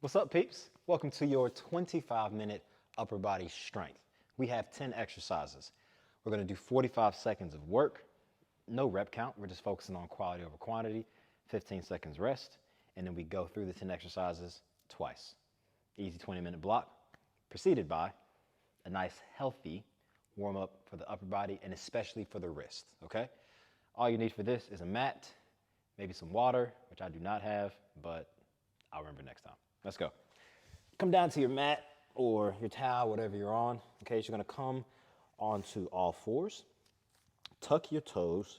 What's up, peeps? Welcome to your 25-minute upper body strength. We have 10 exercises. We're going to do 45 seconds of work, no rep count. We're just focusing on quality over quantity, 15 seconds rest, and then we go through the 10 exercises twice. Easy 20-minute block, preceded by a nice, healthy warm-up for the upper body and especially for the wrist, okay? All you need for this is a mat, maybe some water, which I do not have, but I'll remember next time. Let's go. Come down to your mat or your towel, whatever you're on. Okay, so you're gonna come onto all fours, tuck your toes,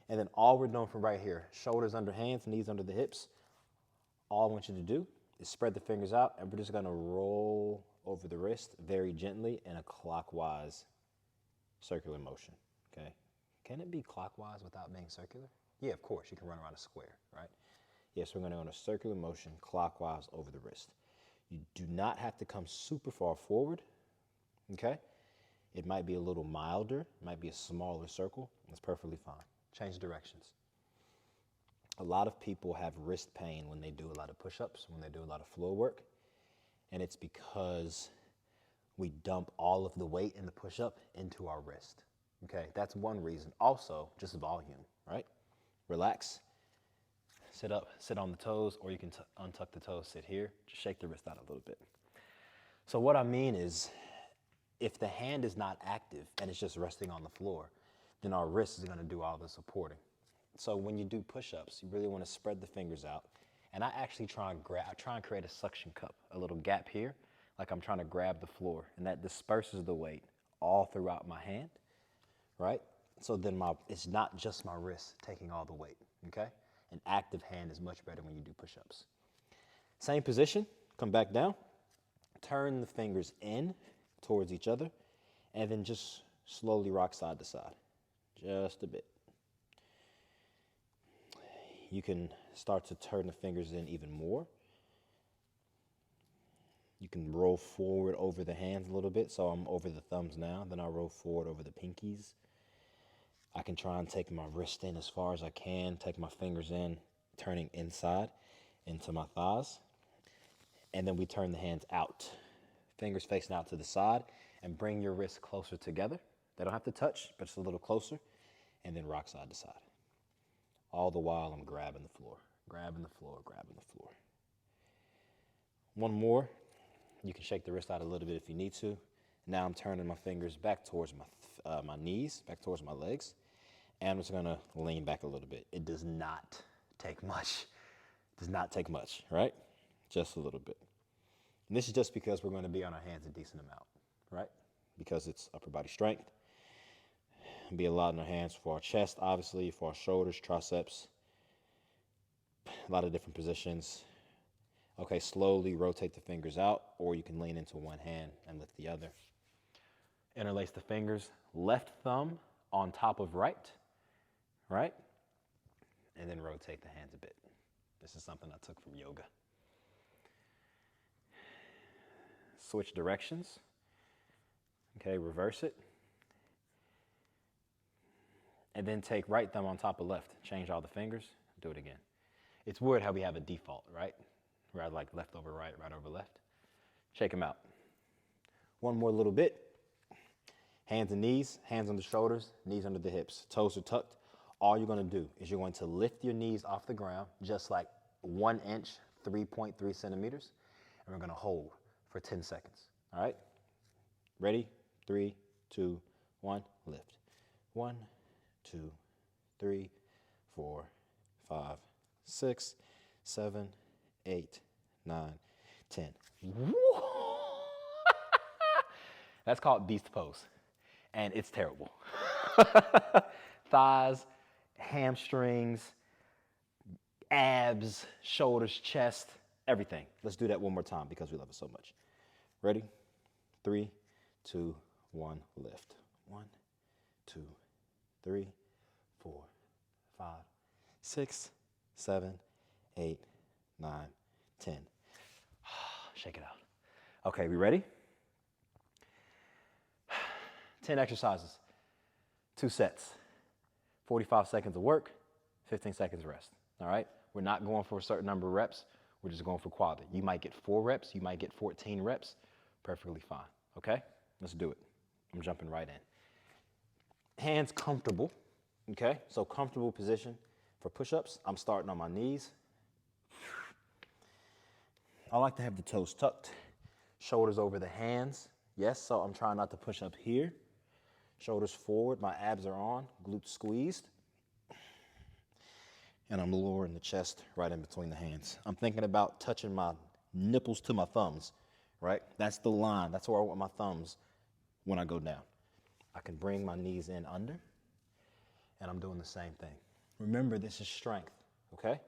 and then all we're doing from right here, shoulders under hands, knees under the hips. All I want you to do is spread the fingers out, and we're just gonna roll over the wrist very gently in a clockwise circular motion, okay? Can it be clockwise without being circular? Yeah, of course, you can run around a square, right? Yes, we're gonna go in a circular motion clockwise over the wrist. You do not have to come super far forward, okay? It might be a little milder, it might be a smaller circle, that's perfectly fine. Change directions. A lot of people have wrist pain when they do a lot of push-ups, when they do a lot of floor work, and it's because we dump all of the weight in the push-up into our wrist, okay? That's one reason. Also, just volume, right? Relax. Sit up, sit on the toes, or you can untuck the toes, sit here. Just shake the wrist out a little bit. So what I mean is, if the hand is not active and it's just resting on the floor, then our wrist is gonna do all the supporting. So when you do push-ups, you really wanna spread the fingers out. And I actually try and create a suction cup, a little gap here, like I'm trying to grab the floor, and that disperses the weight all throughout my hand, right? So then it's not just my wrist taking all the weight, okay? An active hand is much better when you do push-ups. Same position, come back down, turn the fingers in towards each other, and then just slowly rock side to side, just a bit. You can start to turn the fingers in even more. You can roll forward over the hands a little bit, so I'm over the thumbs now, then I'll roll forward over the pinkies. I can try and take my wrist in as far as I can, take my fingers in, turning inside into my thighs. And then we turn the hands out, fingers facing out to the side, and bring your wrists closer together. They don't have to touch, but just a little closer, and then rock side to side. All the while I'm grabbing the floor, grabbing the floor, grabbing the floor. One more. You can shake the wrist out a little bit if you need to. Now I'm turning my fingers back towards my knees, back towards my legs. And I'm just gonna lean back a little bit. It does not take much. It does not take much, right? Just a little bit. And this is just because we're gonna be on our hands a decent amount, right? Because it's upper body strength. Be a lot in our hands for our chest, obviously, for our shoulders, triceps, a lot of different positions. Okay, slowly rotate the fingers out, or you can lean into one hand and lift the other. Interlace the fingers, left thumb on top of right, right? And then rotate the hands a bit. This is something I took from yoga. Switch directions. Okay, reverse it. And then take right thumb on top of left. Change all the fingers, do it again. It's weird how we have a default, right? Where I like left over right, right over left. Shake them out. One more little bit. Hands and knees, hands on the shoulders, knees under the hips. Toes are tucked. All you're gonna do is you're going to lift your knees off the ground, just like 1 inch, 3.3 centimeters, and we're gonna hold for 10 seconds, all right? Ready? 3, 2, 1, lift. 1, 2, 3, 4, 5, 6, 7, 8, 9, 10. That's called beast pose, and it's terrible. Thighs, hamstrings, abs, shoulders, chest, everything. Let's do that one more time because we love it so much. Ready? 3, 2, 1, lift. 1, 2, 3, 4, 5, 6, 7, 8, 9, 10. Shake it out. Okay, we ready? 10 exercises, 2 sets, 45 seconds of work, 15 seconds rest, all right? We're not going for a certain number of reps. We're just going for quality. You might get 4 reps, you might get 14 reps, perfectly fine, okay? Let's do it. I'm jumping right in. Hands comfortable, okay? So comfortable position for push-ups. I'm starting on my knees. I like to have the toes tucked, shoulders over the hands. Yes, so I'm trying not to push up here. Shoulders forward, my abs are on, glutes squeezed. And I'm lowering the chest right in between the hands. I'm thinking about touching my nipples to my thumbs, right? That's the line. That's where I want my thumbs when I go down. I can bring my knees in under, and I'm doing the same thing. Remember, this is strength, okay?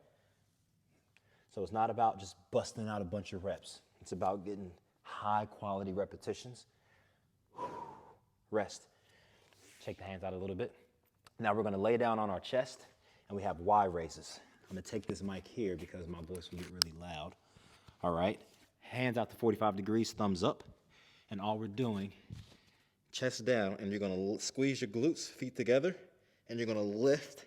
So it's not about just busting out a bunch of reps. It's about getting high quality repetitions. Rest. Shake the hands out a little bit. Now we're gonna lay down on our chest, and we have Y raises. I'm gonna take this mic here because my voice will get really loud. All right, hands out to 45 degrees, thumbs up. And all we're doing, chest down, and you're gonna squeeze your glutes, feet together, and you're gonna lift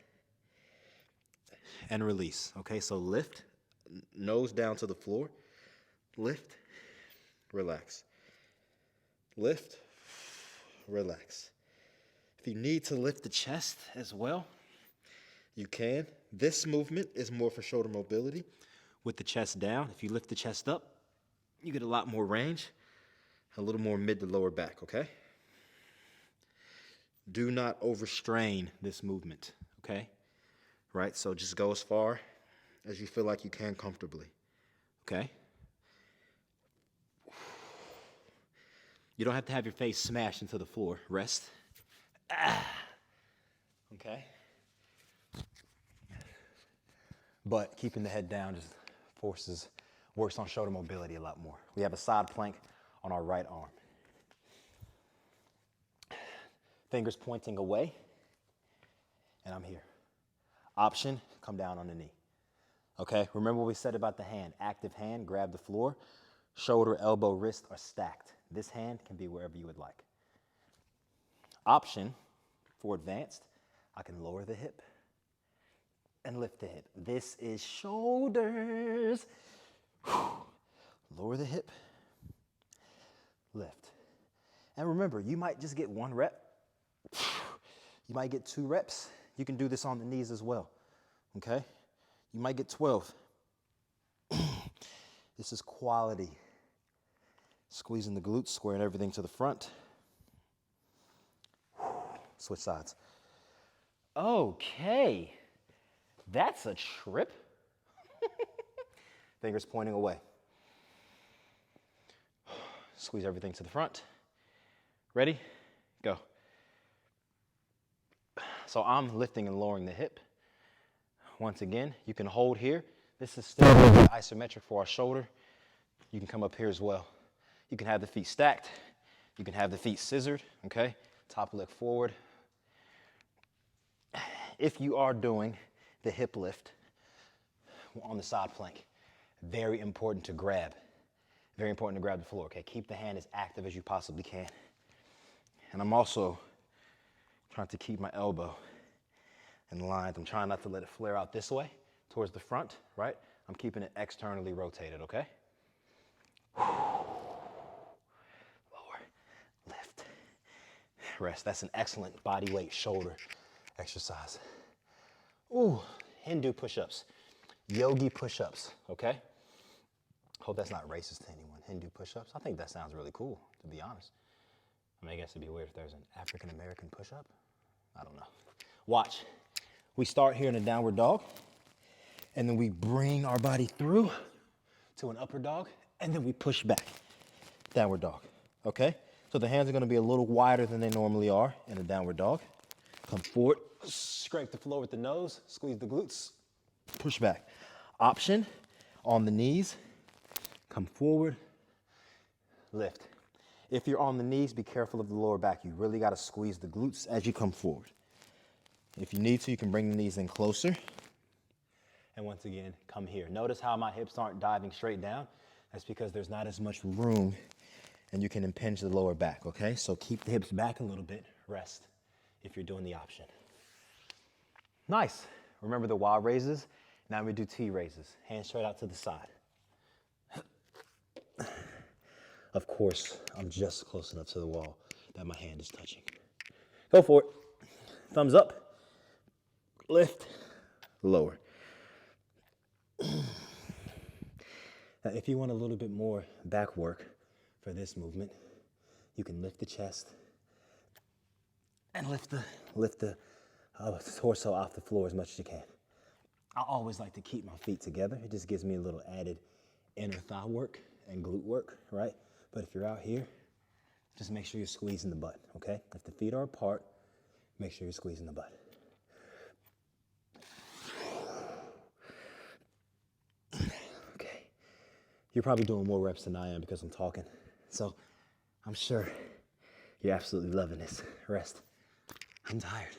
and release. Okay, so lift, nose down to the floor, lift, relax. Lift, relax. If you need to lift the chest as well, you can. This movement is more for shoulder mobility with the chest down. If you lift the chest up, you get a lot more range, a little more mid to lower back, okay? Do not overstrain this movement, okay? Right, so just go as far as you feel like you can comfortably, okay? You don't have to have your face smashed into the floor. Rest. Okay? But keeping the head down just works on shoulder mobility a lot more. We have a side plank on our right arm. Fingers pointing away, and I'm here. Option, come down on the knee. Okay, remember what we said about the hand. Active hand, grab the floor. Shoulder, elbow, wrist are stacked. This hand can be wherever you would like. Option, for advanced, I can lower the hip and lift the hip. This is shoulders. Lower the hip, lift. And remember, you might just get 1 rep. You might get 2 reps. You can do this on the knees as well, okay? You might get 12. This is quality. Squeezing the glutes, squaring everything to the front. Switch sides. Okay. That's a trip. Fingers pointing away. Squeeze everything to the front. Ready? Go. So I'm lifting and lowering the hip. Once again, you can hold here. This is still isometric for our shoulder. You can come up here as well. You can have the feet stacked. You can have the feet scissored, okay? Top leg forward. If you are doing the hip lift on the side plank, very important to grab. Very important to grab the floor, okay? Keep the hand as active as you possibly can. And I'm also trying to keep my elbow in line. I'm trying not to let it flare out this way towards the front, right? I'm keeping it externally rotated, okay? Lower, lift, rest. That's an excellent body weight shoulder exercise. Ooh, Hindu push-ups, yogi push-ups, okay? Hope that's not racist to anyone. Hindu push-ups. I think that sounds really cool, to be honest. I mean, I guess it'd be weird if there's an African-American push-up. I don't know. Watch. We start here in a downward dog, and then we bring our body through to an upper dog, and then we push back. Downward dog, okay? So the hands are gonna be a little wider than they normally are in a downward dog. Come forward, scrape the floor with the nose, squeeze the glutes, push back. Option, on the knees, come forward, lift. If you're on the knees, be careful of the lower back. You really gotta squeeze the glutes as you come forward. If you need to, you can bring the knees in closer. And once again, come here. Notice how my hips aren't diving straight down. That's because there's not as much room and you can impinge the lower back, okay? So keep the hips back a little bit, rest if you're doing the option. Nice. Remember the Y raises? Now we do T raises. Hands straight out to the side. Of course, I'm just close enough to the wall that my hand is touching. Go for it. Thumbs up, lift, lower. Now, if you want a little bit more back work for this movement, you can lift the chest and lift the torso off the floor as much as you can. I always like to keep my feet together. It just gives me a little added inner thigh work and glute work, right? But if you're out here, just make sure you're squeezing the butt, okay? If the feet are apart, make sure you're squeezing the butt. Okay. You're probably doing more reps than I am because I'm talking. So I'm sure you're absolutely loving this. Rest. I'm tired.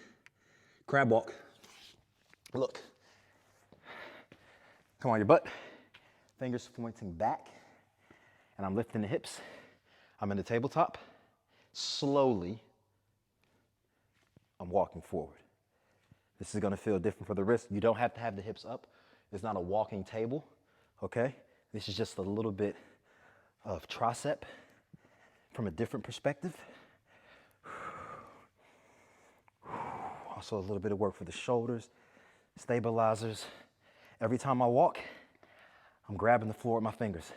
Crab walk. Look. Come on your butt. Fingers pointing back. And I'm lifting the hips. I'm in the tabletop. Slowly, I'm walking forward. This is gonna feel different for the wrist. You don't have to have the hips up. It's not a walking table, okay? This is just a little bit of tricep from a different perspective. Also a little bit of work for the shoulders, stabilizers. Every time I walk, I'm grabbing the floor with my fingers.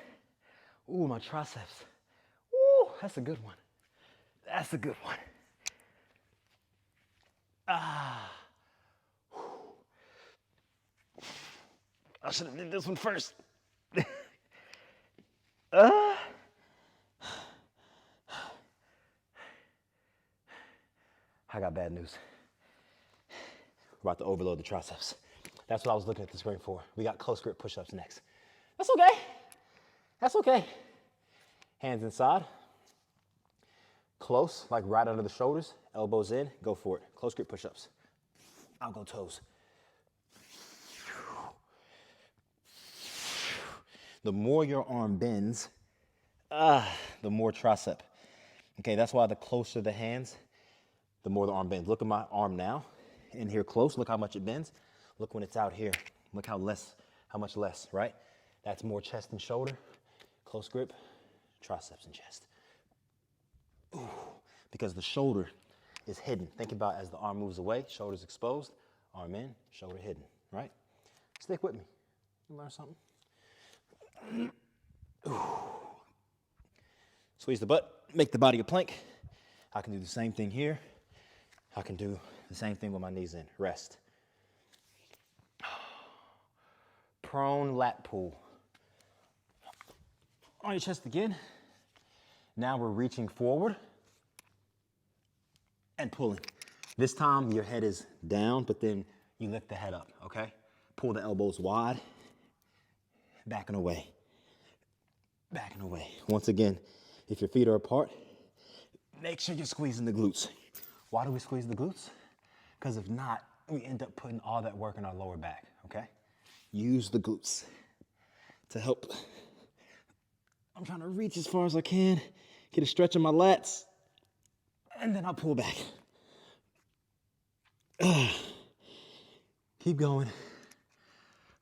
Ooh, my triceps. Ooh, that's a good one. That's a good one. Ah. I should have did this one first. I got bad news. We're about to overload the triceps. That's what I was looking at this ring for. We got close grip push-ups next. That's okay. That's okay. Hands inside. Close, like right under the shoulders. Elbows in, go for it. Close grip push-ups. I'll go toes. The more your arm bends, the more tricep. Okay, that's why the closer the hands, the more the arm bends. Look at my arm now. In here close, look how much it bends. Look when it's out here. Look how much less, right? That's more chest and shoulder. Close grip, triceps and chest. Ooh, because the shoulder is hidden. Think about as the arm moves away, shoulders exposed, arm in, shoulder hidden, right? Stick with me. You learn something? Ooh. Squeeze the butt, make the body a plank. I can do the same thing here. I can do the same thing with my knees in. Rest. Prone lat pull. On your chest again. Now we're reaching forward and pulling. This time your head is down, but then you lift the head up, okay? Pull the elbows wide, back and away, back and away. Once again, if your feet are apart, make sure you're squeezing the glutes. Why do we squeeze the glutes? Because if not, we end up putting all that work in our lower back, okay? Use the glutes to help. I'm trying to reach as far as I can, get a stretch in my lats, and then I'll pull back. Keep going.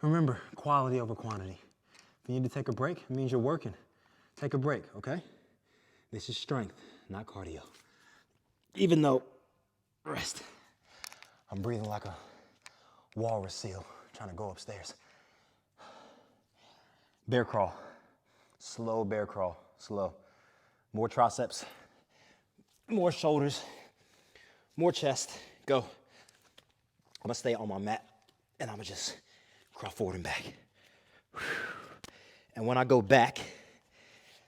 Remember, quality over quantity. If you need to take a break, it means you're working. Take a break, okay? This is strength, not cardio. Even though, rest, I'm breathing like a walrus seal trying to go upstairs. Bear crawl. Slow bear crawl, slow. More triceps, more shoulders, more chest. Go. I'm gonna stay on my mat and I'm gonna just crawl forward and back. And when I go back,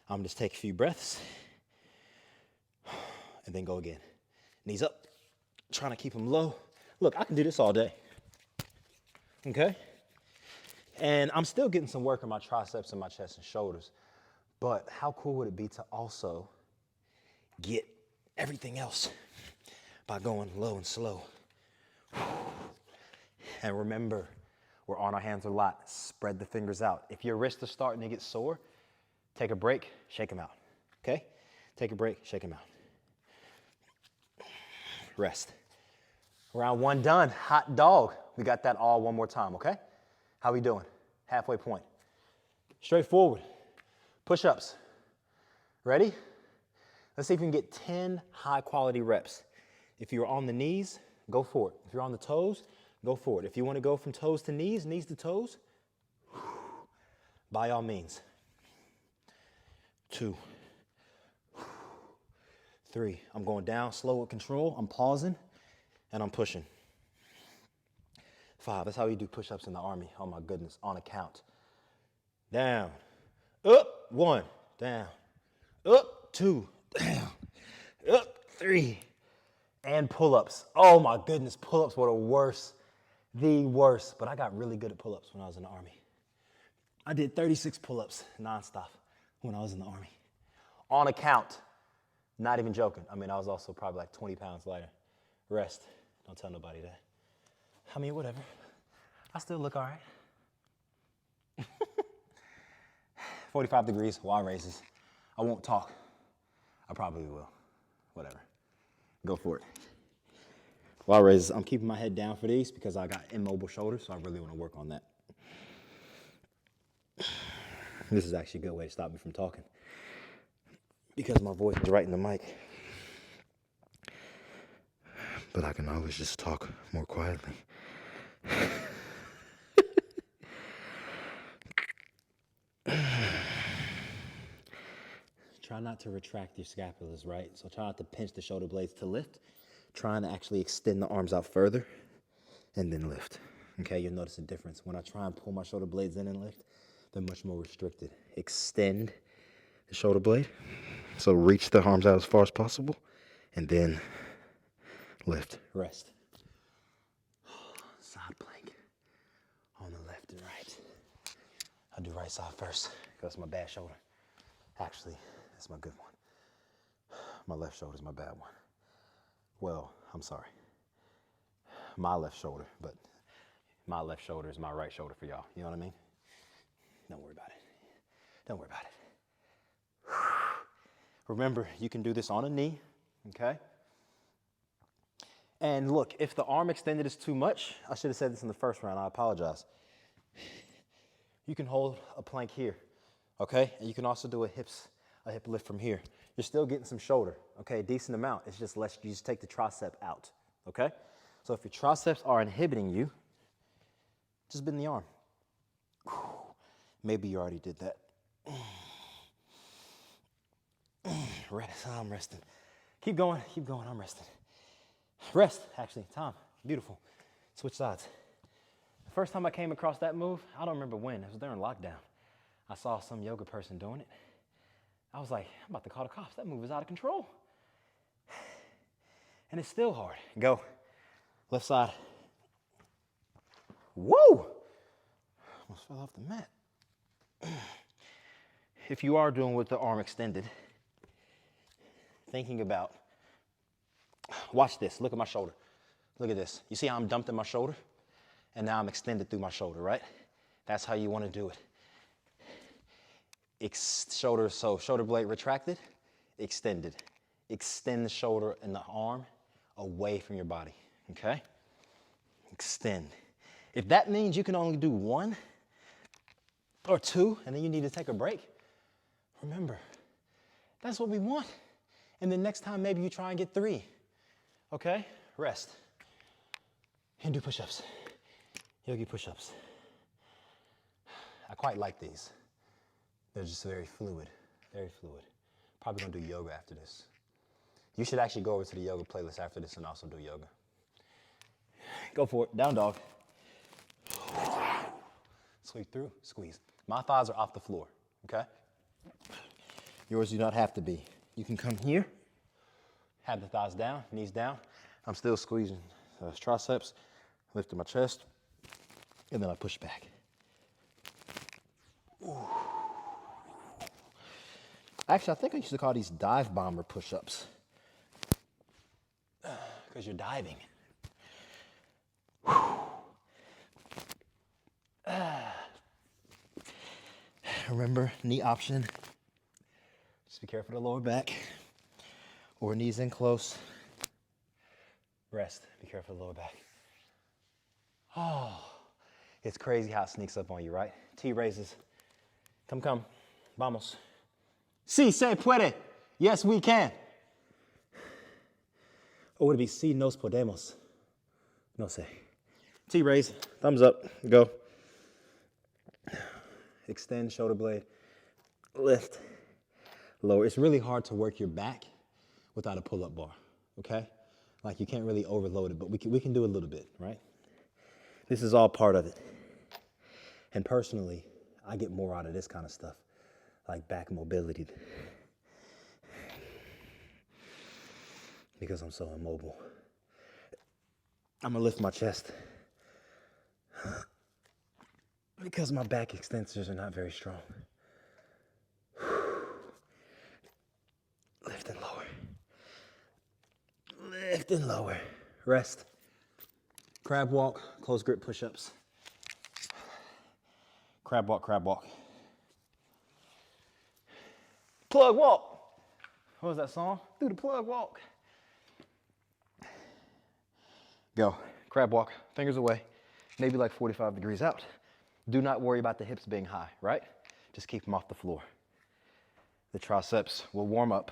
I'm gonna just take a few breaths and then go again. Knees up, trying to keep them low. Look, I can do this all day, okay? And I'm still getting some work on my triceps and my chest and shoulders. But how cool would it be to also get everything else by going low and slow? And remember, we're on our hands a lot. Spread the fingers out. If your wrists are starting to get sore, take a break, shake them out, okay? Take a break, shake them out. Rest. Round one done, hot dog. We got that all one more time, okay? How we doing? Halfway point. Straightforward. Push-ups. Ready? Let's see if we can get 10 high quality reps. If you're on the knees, go for it. If you're on the toes, go for it. If you want to go from toes to knees, knees to toes, by all means. 2, 3. I'm going down slow with control. I'm pausing and I'm pushing. 5. That's how you do push-ups in the Army. Oh my goodness. On a count. Down. Up. 1. Down. Up. 2. Down. Up. 3. And pull-ups. Oh my goodness. Pull-ups were the worst. The worst. But I got really good at pull-ups when I was in the Army. I did 36 pull-ups nonstop when I was in the Army. On a count. Not even joking. I mean, I was also probably like 20 pounds lighter. Rest. Don't tell nobody that. I mean, whatever. I still look all right. 45 degrees, Y raises. I won't talk. I probably will. Whatever. Go for it. Y raises. I'm keeping my head down for these because I got immobile shoulders, so I really want to work on that. This is actually a good way to stop me from talking because my voice is right in the mic. But I can always just talk more quietly. Try not to retract your scapulas, right? So try not to pinch the shoulder blades to lift. Trying to actually extend the arms out further and then lift. Okay, you'll notice a difference. When I try and pull my shoulder blades in and lift, they're much more restricted. Extend the shoulder blade. So reach the arms out as far as possible and then lift. Rest. Side plank on the left and right. I'll do right side first because it's my bad shoulder. Actually, that's my good one. My left shoulder is my bad one. Well, I'm sorry. My left shoulder, but my left shoulder is my right shoulder for y'all. You know what I mean? Don't worry about it. Don't worry about it. Remember, you can do this on a knee, okay? And look, if the arm extended is too much, I should have said this in the first round, I apologize. You can hold a plank here, okay? And you can also do a hip lift from here. You're still getting some shoulder, okay? Decent amount. It's just less, you just take the tricep out, okay? So if your triceps are inhibiting you, just bend the arm. Maybe you already did that. Rest, I'm resting. Keep going, I'm resting. Rest, actually, Tom, beautiful. Switch sides. The first time I came across that move, I don't remember when, it was during lockdown. I saw some yoga person doing it. I was like, I'm about to call the cops. That move is out of control. And it's still hard. Go. Left side. Whoa! Almost fell off the mat. If you are doing with the arm extended, thinking about, watch this. Look at my shoulder. Look at this. You see how I'm dumped in my shoulder? And now I'm extended through my shoulder, right? That's how you want to do it. Shoulder blade retracted, extended. Extend the shoulder and the arm away from your body, okay? Extend. If that means you can only do 1 or 2 and then you need to take a break, remember, that's what we want. And then next time maybe you try and get 3, okay? Rest. And do push-ups. Yogi push-ups. I quite like these. They're just very fluid, very fluid. Probably gonna do yoga after this. You should actually go over to the yoga playlist after this and also do yoga. Go for it, down dog. Sweep through, squeeze. My thighs are off the floor, okay? Yours do not have to be. You can come here, have the thighs down, knees down. I'm still squeezing those triceps, lifting my chest, and then I push back. Ooh. Actually, I think I used to call these dive bomber push-ups because you're diving. Remember, knee option. Just be careful of the lower back or knees in close. Rest, be careful of the lower back. Oh, it's crazy how it sneaks up on you, right? T raises. Come, vamos. Si se puede. Yes, we can. Or would it be si nos podemos? No sé. T-raise, thumbs up, go. Extend shoulder blade, lift, lower. It's really hard to work your back without a pull-up bar, okay? Like you can't really overload it, but we can do a little bit, right? This is all part of it. And personally, I get more out of this kind of stuff, like back mobility, because I'm so immobile. I'm gonna lift my chest because my back extensors are not very strong. Lift and lower. Lift and lower. Rest. Crab walk, close grip push-ups. Crab walk, crab walk. Plug walk. What was that song? Do the plug walk. Go. Crab walk, fingers away, maybe like 45 degrees out. Do not worry about the hips being high, right? Just keep them off the floor. The triceps will warm up.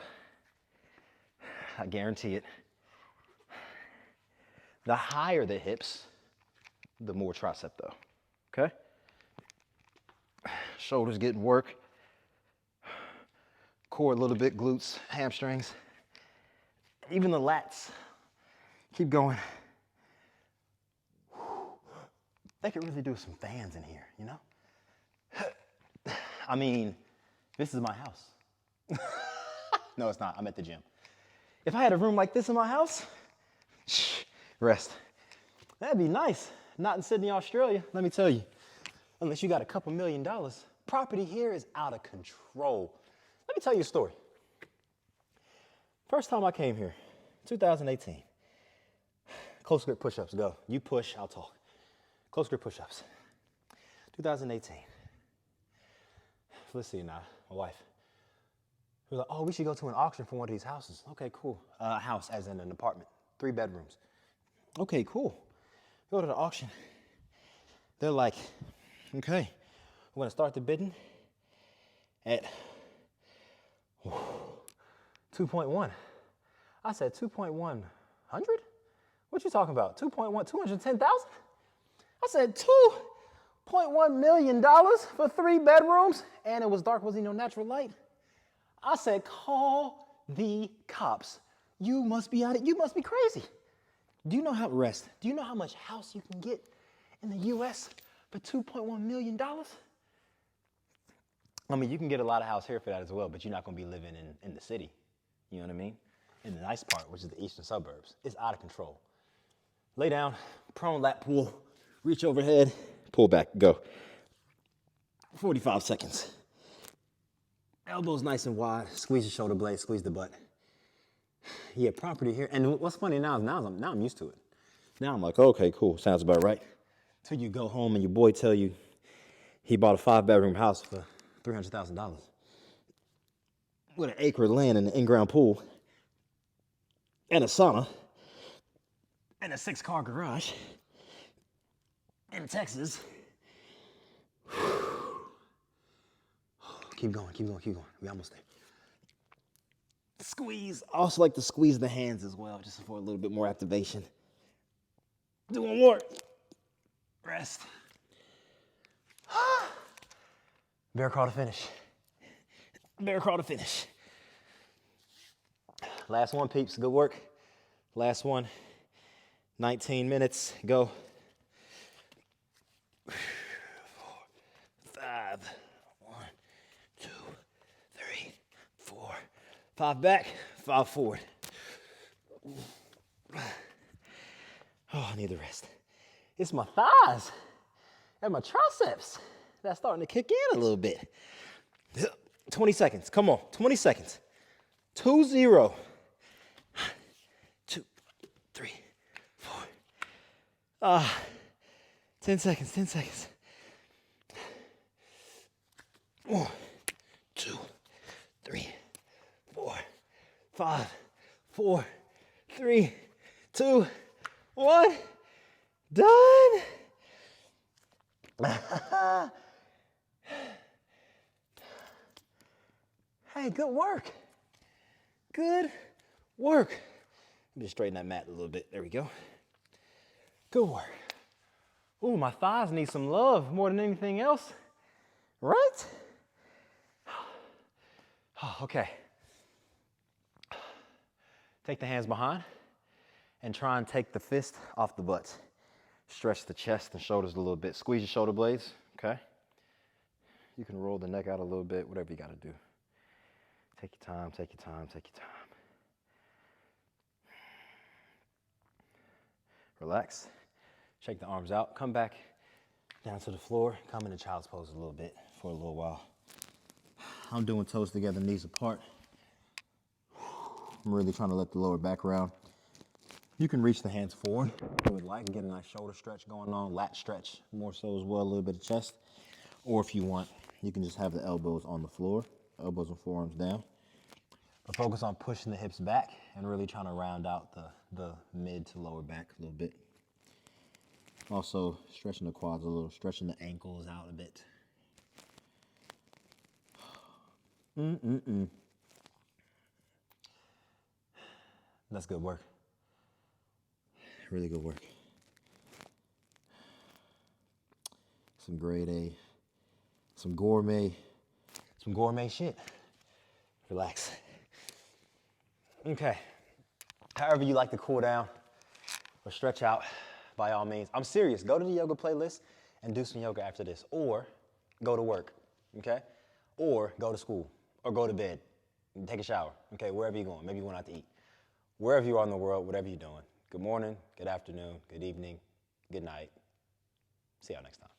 I guarantee it. The higher the hips, the more tricep though, okay? Shoulders getting work. Core a little bit, glutes, hamstrings. Even the lats. Keep going. They could really do some fans in here, you know? I mean, this is my house. No, it's not. I'm at the gym. If I had a room like this in my house, rest. That'd be nice. Not in Sydney, Australia, let me tell you. Unless you got a couple $1 million. Property here is out of control. Let me tell you a story. First time I came here, 2018. Close grip push-ups, go. You push, I'll talk. Close grip push-ups. 2018. Felicity and I, my wife, we were like, oh, we should go to an auction for one of these houses. Okay, cool. House as in an apartment, 3 bedrooms. Okay, cool. Go to the auction. They're like, okay, we're gonna start the bidding at 2.1. I said 2.1 hundred? What you talking about? 2.1, 210,000? I said $2.1 million for 3 bedrooms, and it was dark, wasn't no natural light. I said, call the cops. You must be out of, you must be crazy. Do you know how, rest, do you know how much house you can get in the US for $2.1 million? I mean, you can get a lot of house here for that as well, but you're not gonna be living in the city. You know what I mean? In the nice part, which is the eastern suburbs. It's out of control. Lay down, prone lat pull, reach overhead, pull back, go. 45 seconds. Elbows nice and wide, squeeze the shoulder blade, squeeze the butt. Yeah, property here. And what's funny now is now I'm used to it. Now I'm like, okay, cool, sounds about right. Till you go home and your boy tell you he bought a 5-bedroom house for $300,000 with an acre of land and an in-ground pool and a sauna and a 6-car garage in Texas. Keep going, keep going, keep going. We almost there. Squeeze. I also like to squeeze the hands as well, just for a little bit more activation. Do one more. Rest. Bear crawl to finish. Bear crawl to finish. Last one, peeps. Good work. Last one. 19 minutes. Go. 4, 5. 1, 2, 3, 4. 5 back, 5 forward. Oh, I need the rest. It's my thighs and my triceps that's starting to kick in a little bit. 20 seconds, come on, 20 seconds. 2, 0. 2, 3, 4. 10 seconds, 10 seconds. 1, 2, 3, 4, 5, 4, 3, 2, 1. Done. Hey, good work. Good work. Let me just straighten that mat a little bit. There we go. Good work. Ooh, my thighs need some love more than anything else, right? Okay. Take the hands behind and try and take the fist off the butt. Stretch the chest and shoulders a little bit. Squeeze your shoulder blades, okay? You can roll the neck out a little bit, whatever you gotta do. Take your time, take your time, take your time. Relax. Shake the arms out. Come back down to the floor. Come into child's pose a little bit for a little while. I'm doing toes together, knees apart. I'm really trying to let the lower back round. You can reach the hands forward if you would like and get a nice shoulder stretch going on, lat stretch more so as well, a little bit of chest. Or if you want, you can just have the elbows on the floor, elbows and forearms down. But focus on pushing the hips back and really trying to round out the mid to lower back a little bit. Also stretching the quads a little, stretching the ankles out a bit. That's good work. Really good work. Some grade A, some gourmet shit. Relax. Okay. However you like to cool down or stretch out, by all means. I'm serious. Go to the yoga playlist and do some yoga after this. Or go to work, okay? Or go to school, or go to bed, and take a shower, okay? Wherever you're going. Maybe you went out to eat. Wherever you are in the world, whatever you're doing. Good morning, good afternoon, good evening, good night. See y'all next time.